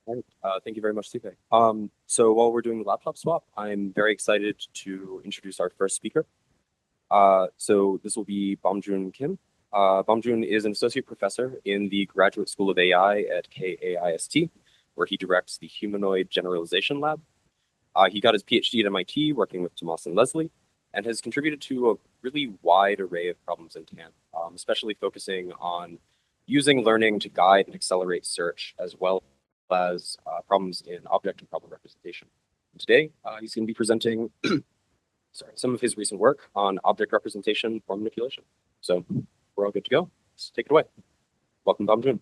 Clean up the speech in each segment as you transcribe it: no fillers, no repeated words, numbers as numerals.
All right. Thank you very much, Supe. So while we're doing the laptop swap, I'm very excited to introduce our first speaker. So this will be Beomjoon Kim. Beomjoon is an associate professor in the Graduate School of AI at KAIST, where he directs the Humanoid Generalization Lab. He got his PhD at MIT working with Tomas and Leslie, and has contributed to a really wide array of problems in TAMP, especially focusing on using learning to guide and accelerate search, as well as problems in object and problem representation. And today, he's going to be presenting some of his recent work on object representation for manipulation. So we're all good to go. Let's take it away. Welcome, Beomjoon.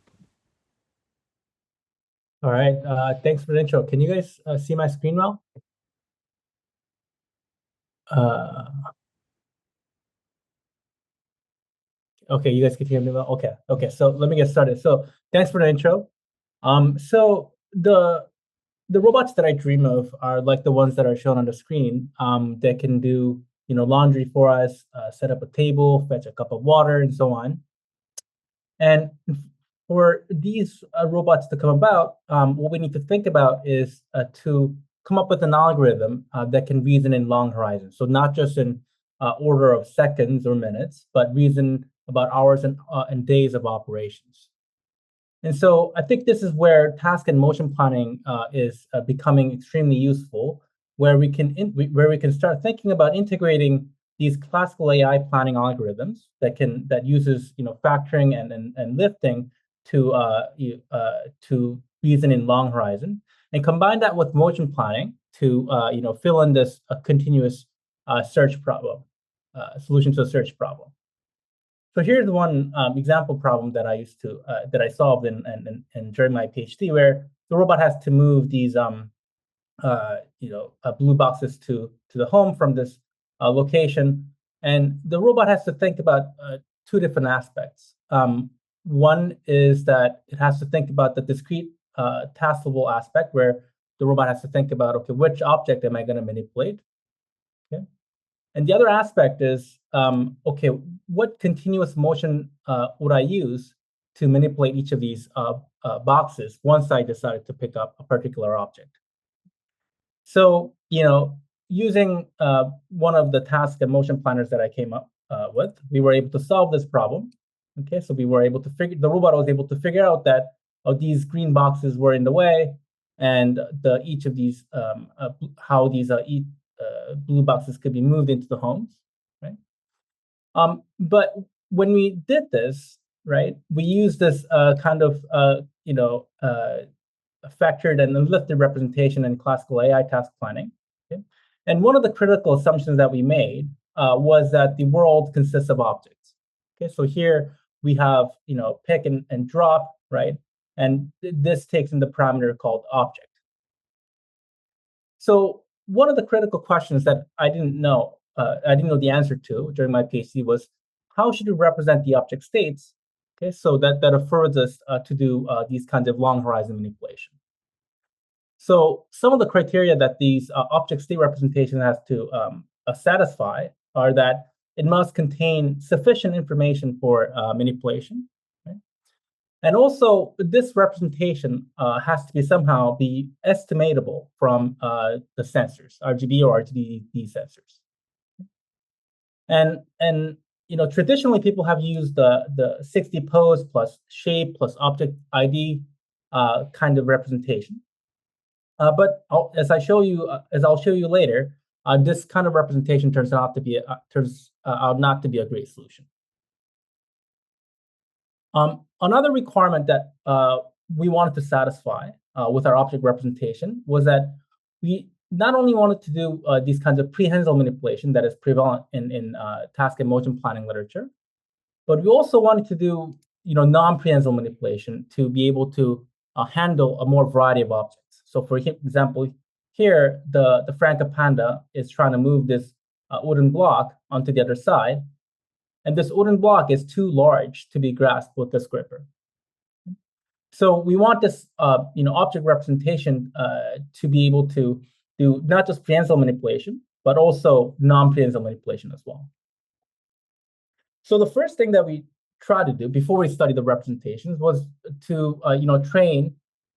All right, thanks for the intro. Can you guys see my screen well? Okay, you guys can hear me well? Okay, so let me get started. So thanks for the intro. So the robots that I dream of are like the ones that are shown on the screen that can do, laundry for us, set up a table, fetch a cup of water, and so on. And for these robots to come about, what we need to think about is to come up with an algorithm that can reason in long horizons. So not just in order of seconds or minutes, but reason about hours and days of operations. And so I think this is where task and motion planning is becoming extremely useful, where we can start thinking about integrating these classical AI planning algorithms that uses factoring and lifting to reason in long horizon, and combine that with motion planning to fill in this continuous search problem, solution to a search problem. So here's one example problem that I solved during my PhD, where the robot has to move these blue boxes to the home from this location, and the robot has to think about two different aspects. One is that it has to think about the discrete task level aspect, where the robot has to think about, okay, which object am I going to manipulate? Okay. And the other aspect is, okay, what continuous motion would I use to manipulate each of these boxes once I decided to pick up a particular object? So, using one of the task and motion planners that I came up with, we were able to solve this problem. Okay, so the robot was able to figure out that these green boxes were in the way, and each of these how these blue boxes could be moved into the homes, right? But when we did this, right, we used this kind of factored and lifted representation in classical AI task planning. Okay? And one of the critical assumptions that we made was that the world consists of objects. Okay, so here we have pick and drop, right? And this takes in the parameter called object. So one of the critical questions that I didn't know the answer to during my PhD was, how should we represent the object states? Okay, so that affords us to do these kinds of long horizon manipulation. So some of the criteria that these object state representation has to satisfy are that it must contain sufficient information for manipulation, right? And also, this representation has to somehow be estimatable from the sensors, RGB or RGB sensors. And traditionally, people have used the 60 pose plus shape plus object ID kind of representation. But as I'll show you later, this kind of representation turns out not to be a great solution. Another requirement that we wanted to satisfy with our object representation was that we not only wanted to do these kinds of prehensile manipulation that is prevalent in task and motion planning literature, but we also wanted to do non-prehensile manipulation to be able to handle a more variety of objects. So for example, here the Franca Panda is trying to move this wooden block onto the other side, and this wooden block is too large to be grasped with this gripper. So we want this object representation to be able to do not just prehensile manipulation, but also non-prehensile manipulation as well. So the first thing that we tried to do before we studied the representations was to train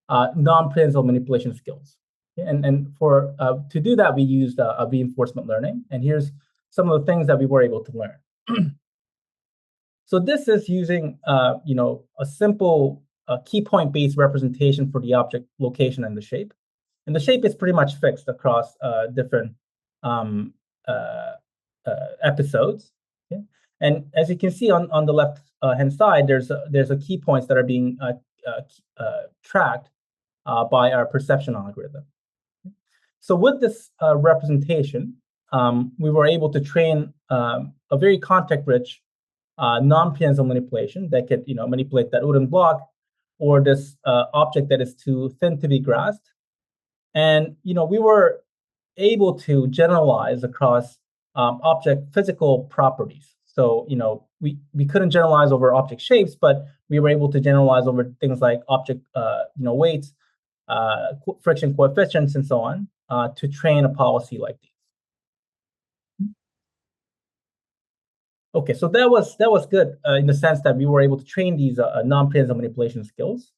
non-principal manipulation skills. And for to do that, we used reinforcement learning. And here's some of the things that we were able to learn. So this is using a simple key point based representation for the object location and the shape. And the shape is pretty much fixed across different episodes. Okay? And as you can see on the left hand side, there's a key points that are being tracked by our perception algorithm. So with this representation, we were able to train a very context-rich non-piezo manipulation that could manipulate that wooden block or this object that is too thin to be grasped. And we were able to generalize across object physical properties. So we couldn't generalize over object shapes, but we were able to generalize over things like object weights, friction coefficients, and so on to train a policy like these. Okay, so that was good in the sense that we were able to train these non-piezo manipulation skills.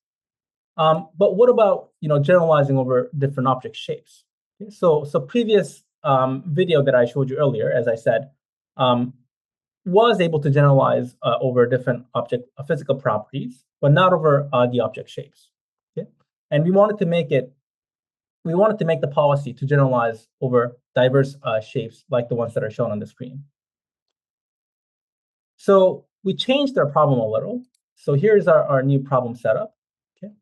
But what about generalizing over different object shapes? Okay, so previous video that I showed you earlier, as I said, was able to generalize over different object physical properties, but not over the object shapes. Okay, and we wanted to make the policy to generalize over diverse shapes like the ones that are shown on the screen. So we changed our problem a little. So here's our new problem setup. Okay,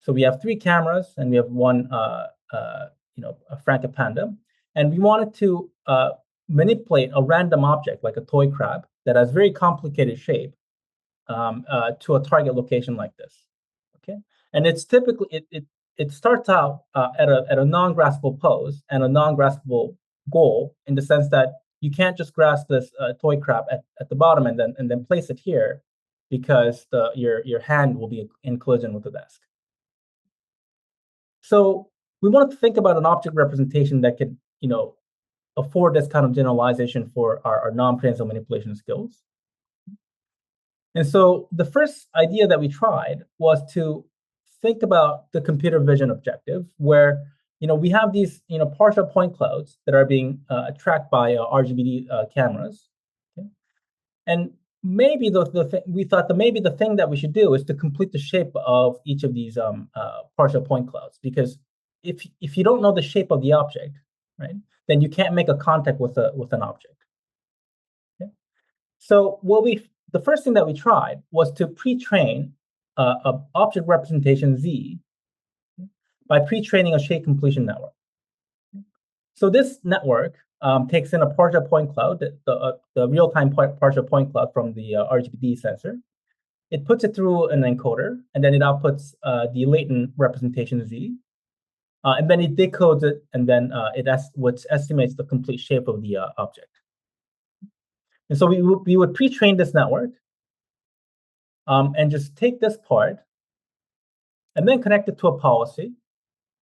so we have 3 cameras and we have one a Franca Panda, and we wanted to manipulate a random object like a toy crab that has very complicated shape to a target location like this. Okay, and it's typically it starts out at a non-graspable pose and a non-graspable goal in the sense that you can't just grasp this toy crab at the bottom and then place it here because your hand will be in collision with the desk. So we wanted to think about an object representation that could afford this kind of generalization for our non-piezo manipulation skills. And so the first idea that we tried was to think about the computer vision objective, where we have these partial point clouds that are being tracked by RGBD cameras, okay? And maybe we thought that maybe the thing that we should do is to complete the shape of each of these partial point clouds, because if you don't know the shape of the object, right, then you can't make a contact with an object. Okay? So the first thing that we tried was to pre-train a object representation Z by pre-training a shape completion network. So this network takes in a partial point cloud, the real-time partial point cloud from the RGBD sensor. It puts it through an encoder, and then it outputs the latent representation Z. And then it decodes it, and then which estimates the complete shape of the object. And so we would pre-train this network and just take this part and then connect it to a policy,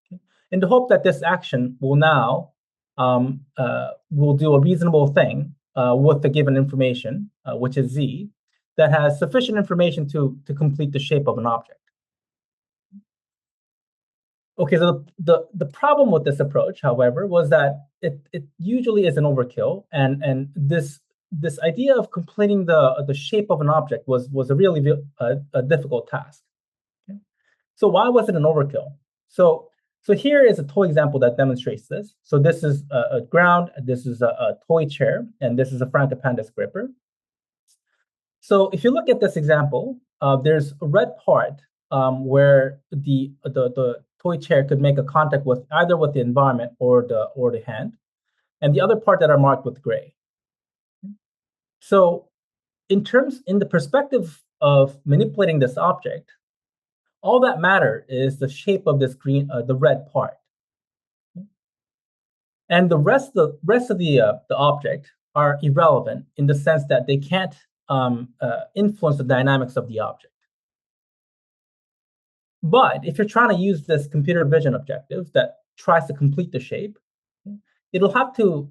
okay, in the hope that this action will now will do a reasonable thing with the given information, which is Z, that has sufficient information to complete the shape of an object. Okay, so the problem with this approach, however, was that it usually is an overkill, and this idea of completing the shape of an object was a really a difficult task. Okay? So why was it an overkill? So here is a toy example that demonstrates this. So this is a ground, this is a toy chair, and this is a Franca Panda gripper. So if you look at this example, there's a red part where the toy chair could make a contact with either with the environment or the hand, and the other part that are marked with gray. So in the perspective of manipulating this object, all that matter is the shape of this the red part, and the rest of the object are irrelevant in the sense that they can't influence the dynamics of the object. But if you're trying to use this computer vision objective that tries to complete the shape, it'll have to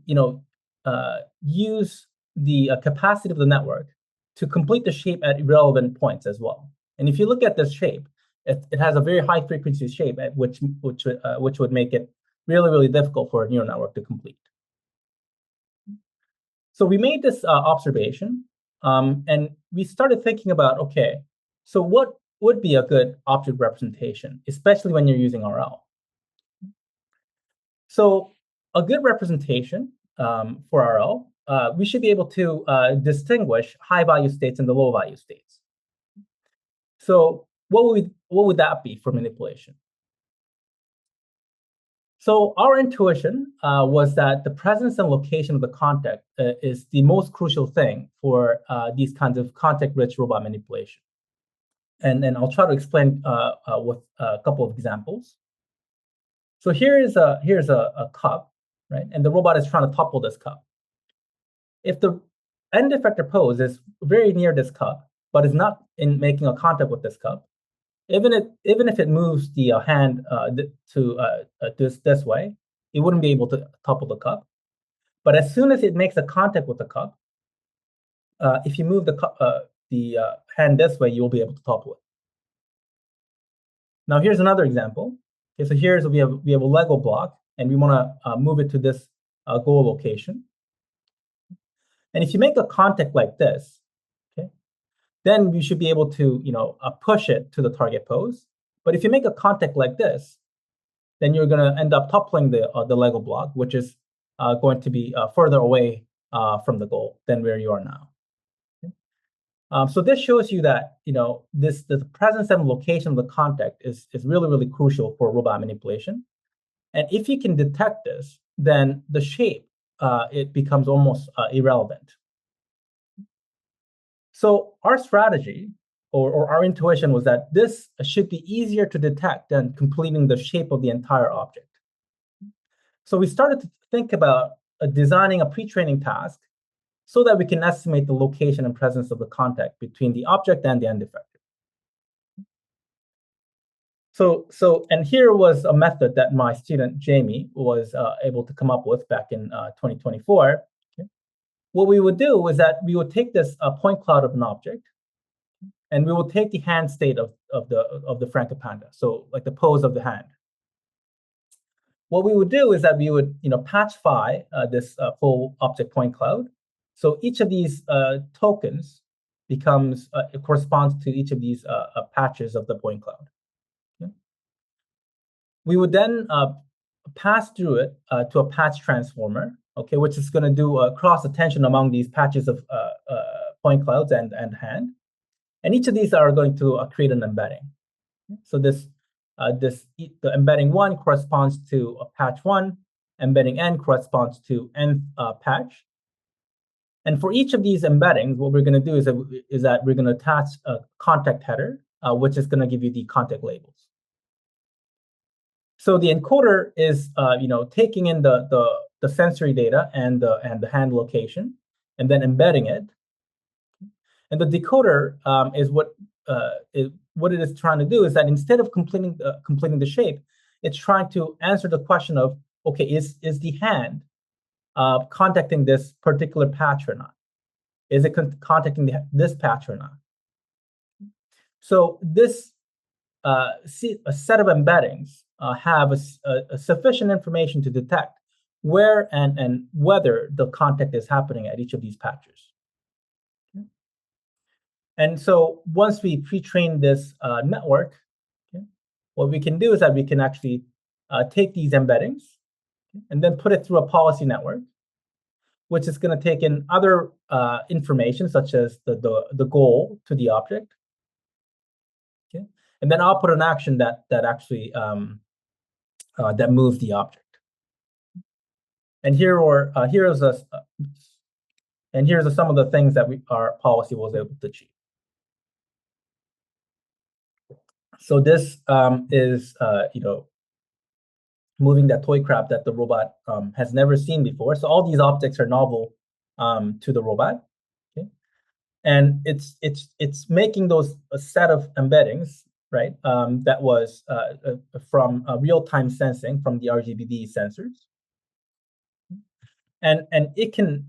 use the capacity of the network to complete the shape at irrelevant points as well. And if you look at this shape, it has a very high frequency shape, which would make it really, really difficult for a neural network to complete. So we made this observation, and we started thinking about, okay, so what would be a good object representation, especially when you're using RL? So a good representation for RL, we should be able to distinguish high value states and the low value states. So what would that be for manipulation? So our intuition was that the presence and location of the contact is the most crucial thing for these kinds of context-rich robot manipulation. And I'll try to explain with a couple of examples. So here's a cup, right? And the robot is trying to topple this cup. If the end effector pose is very near this cup, but is not in making a contact with this cup, even if it moves the hand this way, it wouldn't be able to topple the cup. But as soon as it makes a contact with the cup, if you move the hand this way, you'll be able to topple it. Now here's another example. Okay, so we have a Lego block, and we want to move it to this goal location. And if you make a contact like this, okay, then you should be able to push it to the target pose. But if you make a contact like this, then you're going to end up toppling the Lego block, which is going to be further away from the goal than where you are now. Okay? So this shows you that the presence and location of the contact is really, really crucial for robot manipulation. And if you can detect this, then the shape it becomes almost irrelevant. So our strategy or our intuition was that this should be easier to detect than completing the shape of the entire object. So we started to think about designing a pre-training task so that we can estimate the location and presence of the contact between the object and the end effector. And here was a method that my student Jamie was able to come up with back in 2024. Okay. What we would do is that we would take this point cloud of an object, and we will take the hand state of the Frankopanda, so like the pose of the hand. What we would do is that we would patchify this full object point cloud. So each of these tokens becomes it corresponds to each of these patches of the point cloud. Okay. We would then pass through it to a patch transformer, okay, which is going to do a cross attention among these patches of point clouds and hand. And each of these are going to create an embedding. So the embedding 1 corresponds to a patch 1, embedding n corresponds to nth patch. And for each of these embeddings, what we're going to do is that we're going to attach a contact header, which is going to give you the contact labels. So the encoder is taking in the sensory data and the hand location, and then embedding it. And the decoder is what it is trying to do is that instead of completing the shape, it's trying to answer the question of, okay, is the hand contacting this particular patch or not? Is it contacting this patch or not? So this a set of embeddings have a sufficient information to detect where and whether the contact is happening at each of these patches. Okay. And so once we pre-train this network, okay, what we can do is that we can actually take these embeddings, okay, and then put it through a policy network, which is going to take in other information such as the goal to the object, okay, and then output an action that actually that moves the object. And here's some of the things that our policy was able to achieve. So this is moving that toy crab that the robot has never seen before. So all these objects are novel to the robot, okay? And it's making those a set of embeddings, right? That was from real-time sensing from the RGBD sensors, and it can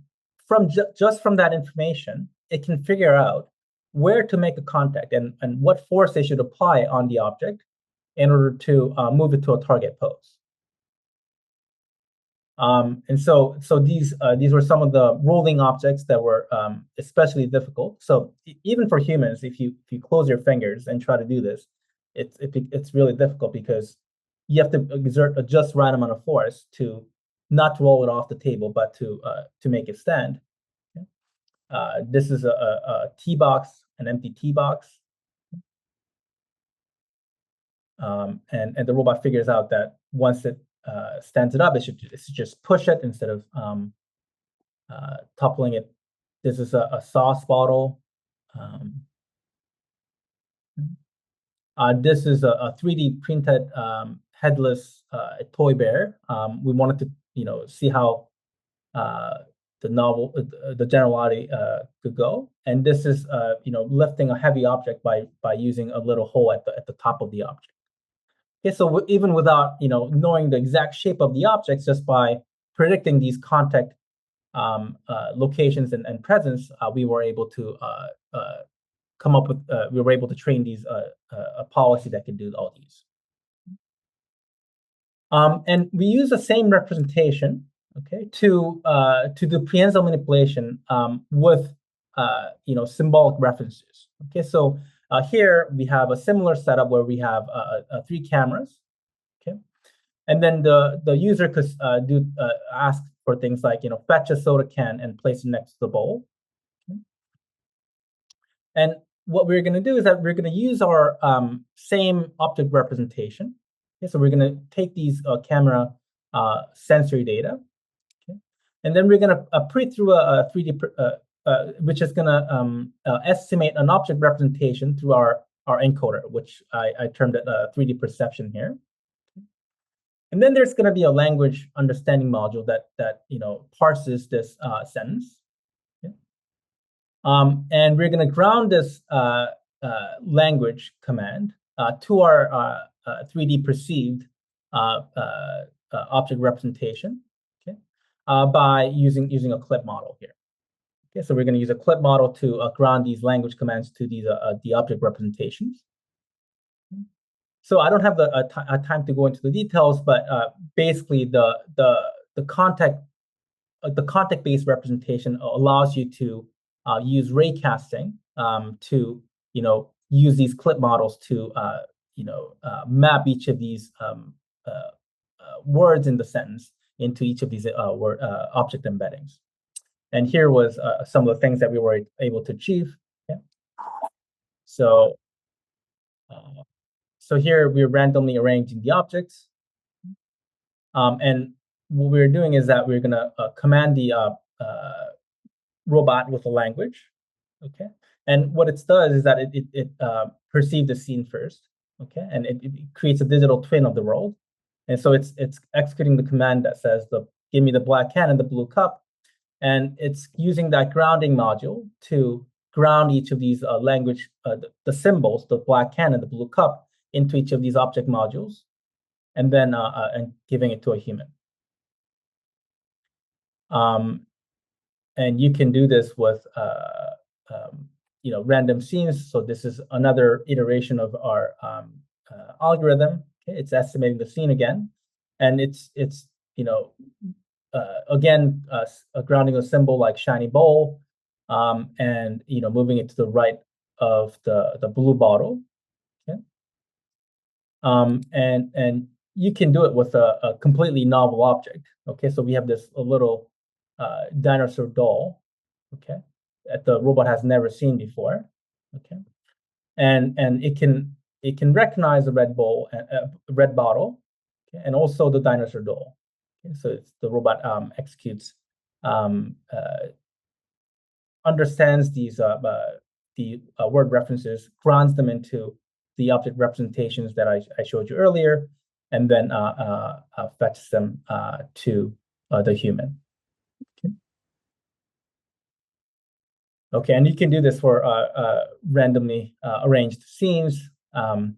just from that information, it can figure out where to make a contact and what force they should apply on the object in order to move it to a target pose. And so these were some of the rolling objects that were especially difficult. So even for humans, if you close your fingers and try to do this, it's really difficult because you have to exert a just right amount of force to not roll it off the table, but to make it stand. Okay. This is a tea box, an empty tea box. And the robot figures out that once it stands it up, it should just push it instead of toppling it. This is a sauce bottle. This is a 3D printed headless toy bear. We wanted to see how the generality could go. And this is lifting a heavy object by using a little hole at the top of the object. Okay, so even without knowing the exact shape of the objects, just by predicting these contact locations and presence, we were able to come up with. We were able to train these a policy that could do all these. And we use the same representation, okay, to do prehensile manipulation with symbolic references. Okay, so here we have a similar setup where we have 3 cameras. Okay, and then the user could ask for things like fetch a soda can and place it next to the bowl. Okay. And what we're going to do is that we're going to use our same object representation. Okay, so we're going to take these camera sensory data, okay, and then we're going to put it through a 3D, which is going to estimate an object representation through our encoder, which I termed it 3D perception here. And then there's going to be a language understanding module that parses this sentence. Okay. And we're going to ground this language command to our 3D perceived object representation, okay, by using a clip model here. Okay, so we're going to use a clip model to ground these language commands to these the object representations. So I don't have the time to go into the details, but basically the contact-based representation allows you to use ray casting to use these clip models to map each of these words in the sentence into each of these object embeddings. And here was some of the things that we were able to achieve. Okay. So here we're randomly arranging the objects. And what we're doing is that we're going to command the robot with a language. Okay. And what it does is that it perceives the scene first. Okay. And it creates a digital twin of the world. And so it's executing the command that says, give me the black can and the blue cup. And it's using that grounding module to ground each of these language, the symbols, the black can and the blue cup, into each of these object modules, and then and giving it to a human. And you can do this with random scenes. So this is another iteration of our algorithm. Okay? It's estimating the scene again, and it's again grounding a symbol like shiny bowl, and moving it to the right of the blue bottle. Okay? And you can do it with a completely novel object. Okay, so we have this a little dinosaur doll. Okay, that the robot has never seen before. Okay, and it can recognize the red bowl, red bottle, okay, and also the dinosaur doll. Okay, so the robot executes, understands these the word references, grounds them into the object representations that I showed you earlier, and then fetches them to the human. Okay. Okay, and you can do this for randomly arranged scenes, and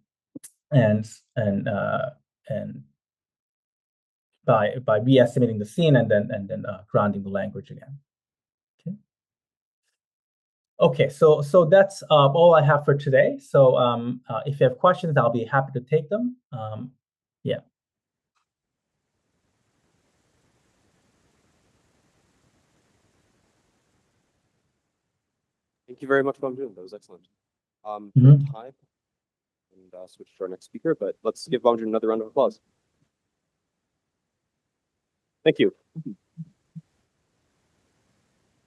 by re-estimating the scene and then grounding the language again. Okay. Okay, so that's all I have for today. So if you have questions, I'll be happy to take them. Yeah. Thank you very much, Beomjoon. That was excellent. For Mhm. time, and switch to our next speaker, but let's give Beomjoon another round of applause. Thank you.